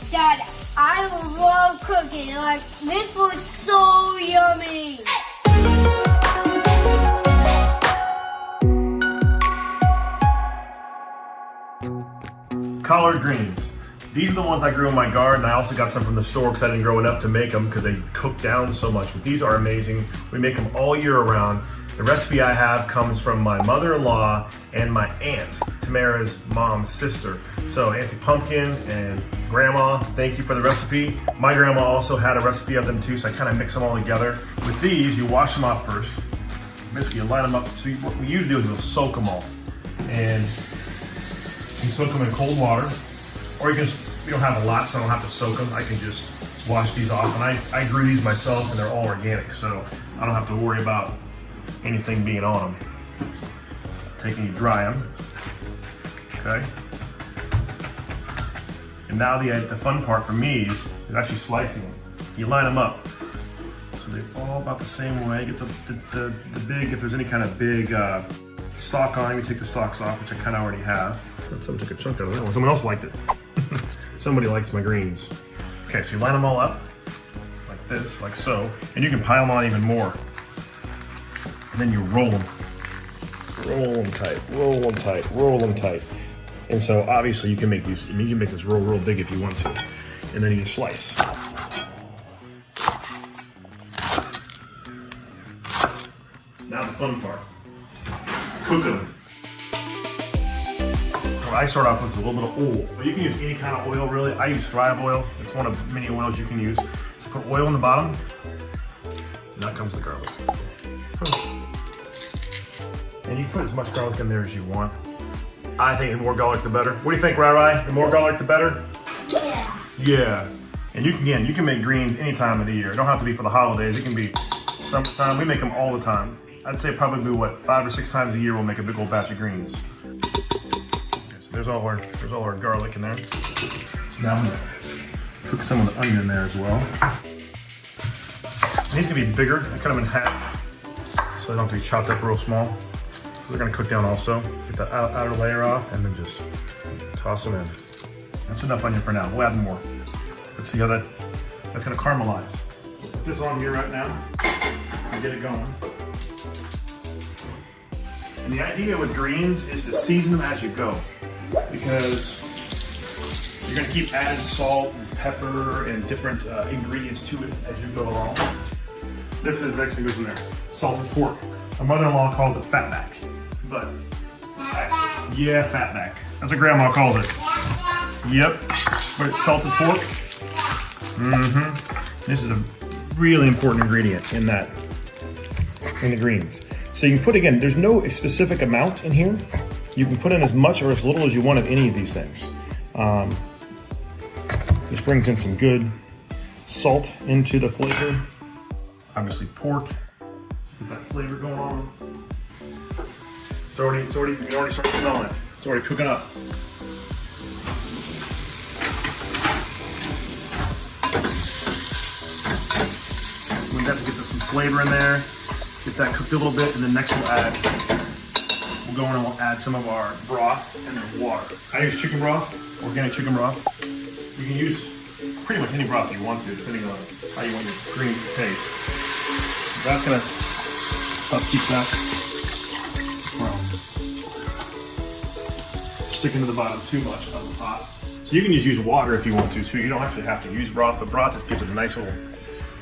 Dad, I love cooking. Like, this food's so yummy. Collard greens. These are the ones I grew in my garden. I also got some from the store because I didn't grow enough to make them because they cook down so much. But these are amazing. We make them all year around. The recipe I have comes from my mother-in-law and my aunt, Tamara's mom's sister. So Auntie Pumpkin and Grandma, thank you for the recipe. My grandma also had a recipe of them too, so I kind of mix them all together. With these, you wash them off first. Basically, you line them up. So what we usually do is we'll soak them all. And you soak them in cold water, or you don't have a lot, so I don't have to soak them. I can just wash these off. And I grew these myself, and they're all organic, so I don't have to worry about anything being on them. Take and you dry them, okay? And now the fun part for me is actually slicing them. You line them up, so they're all about the same way. Get the big, if there's any kind of big stalk on them, you take the stalks off, which I kind of already have. Someone took a chunk out of that one. Someone else liked it. Somebody likes my greens. Okay, so you line them all up like this, like so, and you can pile them on even more. And then you roll them. Roll them tight, roll them tight, roll them tight. And so obviously you can make these, you can make this real big if you want to. And then you slice. Now the fun part. Cook them. What I start off with is a little bit of oil. But you can use any kind of oil really. I use Thrive oil. It's one of many oils you can use. So put oil on the bottom. And that comes the garlic. And you can put as much garlic in there as you want. I think the more garlic the better. What do you think, Rai? The more garlic the better? Yeah. Yeah. And you can make greens any time of the year. It don't have to be for the holidays. It can be sometime. We make them all the time. I'd say probably what, 5 or 6 times a year we'll make a big old batch of greens. Okay, so there's all our garlic in there. So now I'm gonna cook some of the onion in there as well. And these can be bigger. I cut them in half so they don't have to be chopped up real small. We're gonna cook down also. Get the outer layer off and then just toss them in. That's enough onion for now. We'll add more. Let's see how that's gonna caramelize. We'll put this on here right now and get it going. And the idea with greens is to season them as you go, because you're gonna keep adding salt and pepper and different ingredients to it as you go along. This is the next thing goes in there. Salted pork. My mother-in-law calls it fatback, but yeah, fatback. That's what Grandma calls it. Yep, but it's salted pork. This is a really important ingredient in the greens. So you can put, again, there's no specific amount in here. You can put in as much or as little as you want of any of these things. This brings in some good salt into the flavor. Obviously pork, get that flavor going on. You can already start smelling it. It's already cooking up. We have to get some flavor in there. Get that cooked a little bit, and then next we'll go in and we'll add some of our broth and then water. I use chicken broth, organic chicken broth. You can use pretty much any broth you want to, depending on how you want your greens to taste. That's gonna help keep that from sticking to the bottom too much of the pot. So you can just use water if you want to too. You don't actually have to use broth, but broth just gives it a nice little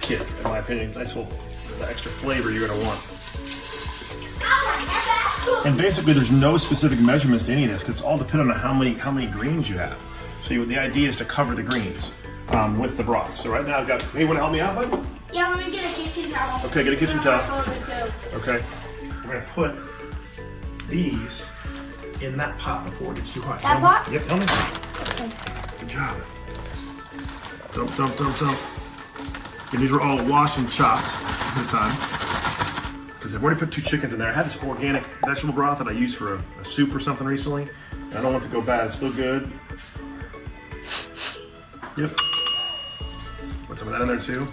kick, in my opinion, nice little the extra flavor you're gonna want. And basically there's no specific measurements to any of this because it's all dependent on how many greens you have. So the idea is to cover the greens with the broth. So right now I've got, hey, you wanna help me out, bud? Yeah, let me get a kitchen towel. Okay, get a kitchen towel. Okay, we're gonna put these in that pot before it gets too hot. That pot? Yep, tell me. Good job. Dump. And these were all washed and chopped at the time. Because I've already put 2 chickens in there. I had this organic vegetable broth that I used for a soup or something recently. And I don't want it to go bad, it's still good. Yep. Put some of that in there too.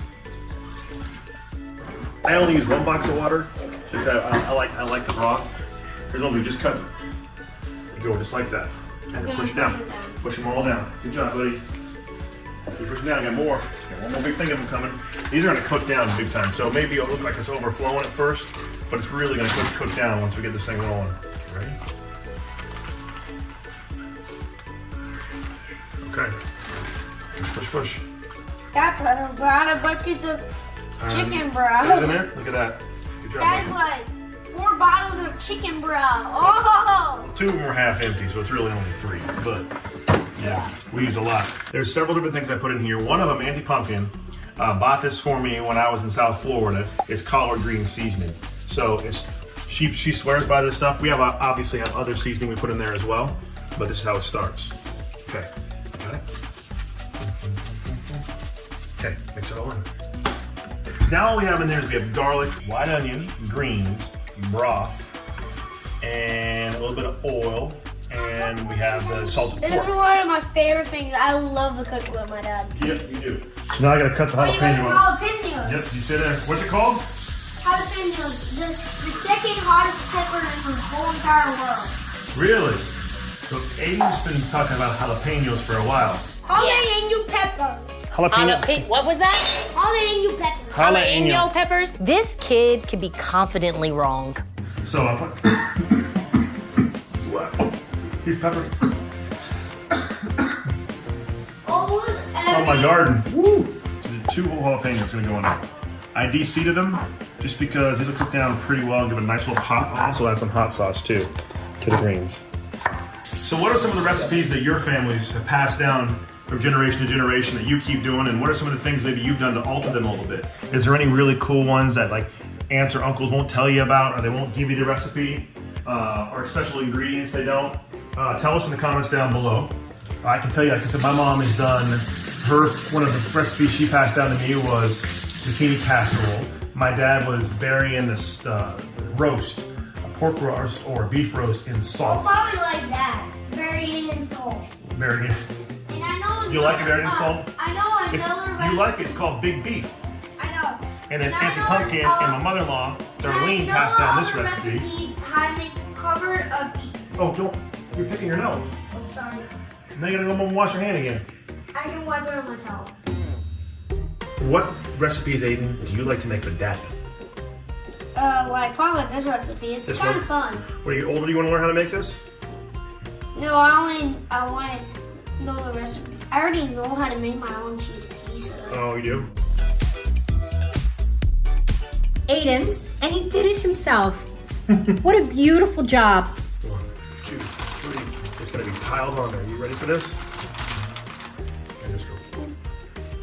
I only use 1 box of water because I like the broth. Here's what we do, just cut it. You go just like that. And then push it down. Push them all down. Good job, buddy. Keep pushing down. I got more. Got one more big thing of them coming. These are going to cook down big time. So maybe it'll look like it's overflowing at first, but it's really going to cook down once we get this thing rolling. Ready? Okay. Push. That's a lot of buckets of chicken broth. Isn't it? Look at that. Good job. That's like 4 bottles of chicken broth. Oh! 2 of them were half empty, so it's really only 3. But yeah, we used a lot. There's several different things I put in here. One of them, Auntie Pumpkin, bought this for me when I was in South Florida. It's collard green seasoning. So she swears by this stuff. We have obviously have other seasoning we put in there as well, but this is how it starts. Okay, got it. Okay, mix it all in. Now all we have in there is we have garlic, white onion, greens, broth, and a little bit of oil, and we have the salted pork. This is one of my favorite things. I love to cook with my dad. Yep, you do. So now I gotta cut the jalapeno. Jalapenos. Yep, you say that. What's it called? Jalapenos. The second hottest pepper in the whole entire world. Really? So Aden's been talking about jalapenos for a while. Jalapeno pepper. What was that? Jalapeno pepper. Jalapeno peppers? This kid could be confidently wrong. So I put these peppers. Oh my garden. Woo! So 2 whole jalapenos gonna go in there. I de-seeded them just because these will cook down pretty well and give a nice little pop. I'll also add some hot sauce too to the greens. So what are some of the recipes that your families have passed down from generation to generation that you keep doing, and what are some of the things maybe you've done to alter them a little bit? Is there any really cool ones that like aunts or uncles won't tell you about, or they won't give you the recipe, or special ingredients they don't? Tell us in the comments down below. I can tell you, like I said, my mom has done one of the recipes she passed down to me was zucchini casserole. My dad was burying this roast, a pork roast or a beef roast in salt. Probably like that. Buried in salt. Buried in. And I know You like it buried in salt? I know another recipe. You like it? It's called Big Beef. I know. And then Auntie Pumpkin and my mother-in-law, Darlene, passed down this recipe. How to make cover of beef. Oh, don't! You're picking your nose. Oh, sorry. Now you gotta go home and wash your hand again. I can wipe it on my towel. What recipes, Aden, do you like to make with Daddy? Like probably this recipe. It's This kind one? of fun. When are you older, do you want to learn how to make this? No, I want to know the recipe. I already know how to make my own cheese pizza. Oh, you do? Aden's, and he did it himself. What a beautiful job. 1, 2, 3. It's gonna be piled on there. You ready for this? And just go.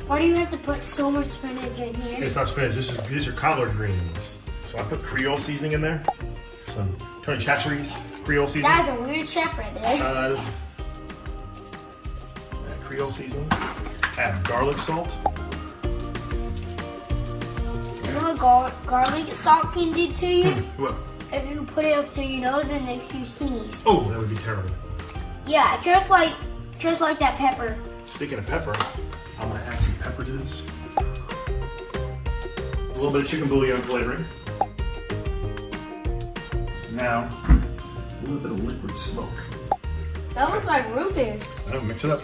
Why do you have to put so much spinach in here? It's not spinach. These are collard greens. So I put Creole seasoning in there. Some Tony Chachere's Creole seasoning. That's a weird chef right there. Add Creole seasoning. Add garlic salt. You know what garlic salt can do to you? What? If you put it up to your nose, it makes you sneeze. Oh, that would be terrible. Yeah, just like that pepper. Speaking of pepper, I'm gonna add some pepper to this. A little bit of chicken bouillon flavoring. Now, a little bit of liquid smoke. That looks like root beer. Oh, mix it up.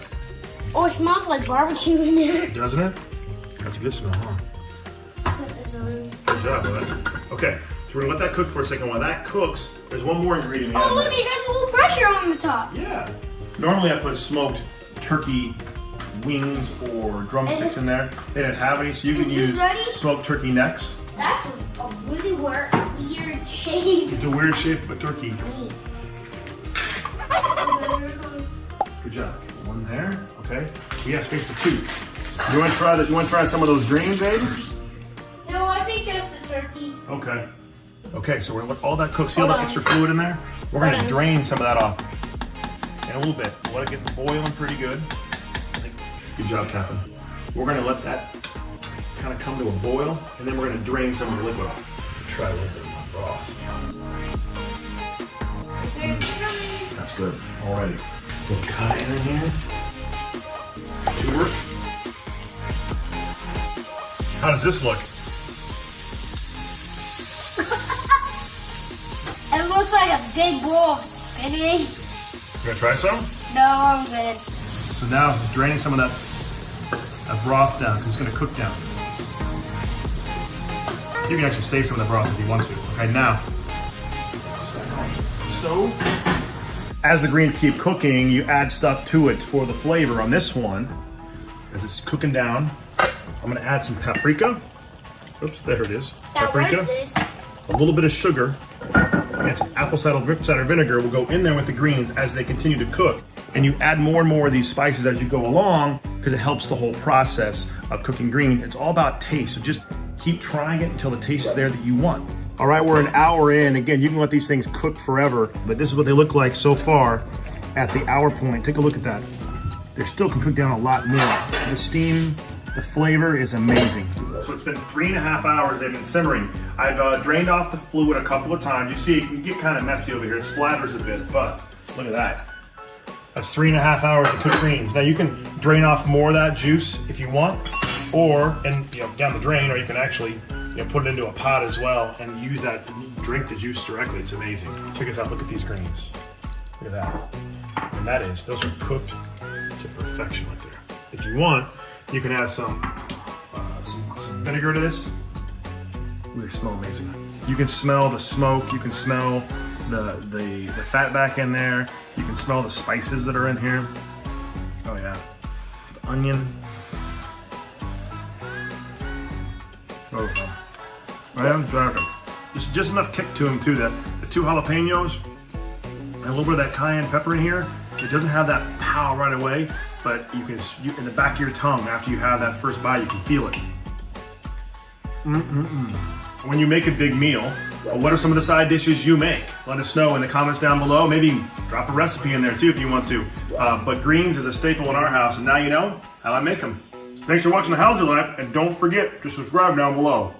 Oh, it smells like barbecue in there. Doesn't it? That's a good smell, huh? Put this on. Good job, bud. Okay, so we're gonna let that cook for a second. While that cooks, there's one more ingredient. Oh, look, it has a little pressure on the top. Yeah. Normally I put smoked turkey wings or drumsticks in there. They didn't have any, so you can Is this use ready? smoked turkey necks. That's a really weird shape. It's a weird shape of a turkey. Neat. Good job. One there. Okay. We have space for 2. You want to try that? You want to try some of those greens, Aden? No, I think just the turkey. Okay. Okay. So we're gonna let all that cook. See all Hold that on. extra fluid in there? We're gonna Hold on. drain some of that off in a little bit. Let it get boiling pretty good. Good job, Captain. We're gonna let that kind of come to a boil, and then we're gonna drain some of the liquid off. Try a little bit of my broth. That's good. Alrighty. A little cayenne in here. Turmeric. How does this look? It looks like a big bowl of spinach. You gonna try some? No, I'm good. So now drain some of that broth down because it's going to cook down. You can actually save some of the broth if you want to. Okay, now, stove. As the greens keep cooking, you add stuff to it for the flavor. On this one, as it's cooking down, I'm going to add some paprika. Oops, there it is. Paprika. A little bit of sugar. And some apple cider vinegar will go in there with the greens as they continue to cook. And you add more and more of these spices as you go along because it helps the whole process of cooking greens. It's all about taste, so just keep trying it until the taste is there that you want. All right, we're an hour in. Again, you can let these things cook forever, but this is what they look like so far at the hour point. Take a look at that. They still can cook down a lot more. The steam, the flavor is amazing. So it's been 3.5 hours they've been simmering. I've drained off the fluid a couple of times. You see, it can get kind of messy over here. It splatters a bit, but look at that. That's 3.5 hours of cooked greens. Now you can drain off more of that juice if you want, or down the drain, or you can actually put it into a pot as well and use that and drink the juice directly. It's amazing. Check this out. Look at these greens. Look at that. And those are cooked to perfection right there. If you want, you can add some vinegar to this. They smell amazing. You can smell the smoke. You can smell the fat back in there. You can smell the spices that are in here. Oh yeah, the onion. Oh, I am darker. Just enough kick to them too. The 2 jalapenos and a little bit of that cayenne pepper in here. It doesn't have that pow right away, but you can in the back of your tongue after you have that first bite, you can feel it. When you make a big meal, what are some of the side dishes you make? Let us know in the comments down below. Maybe drop a recipe in there too if you want to. But greens is a staple in our house, and now you know how I make them. Thanks for watching the Housley Life, and don't forget to subscribe down below.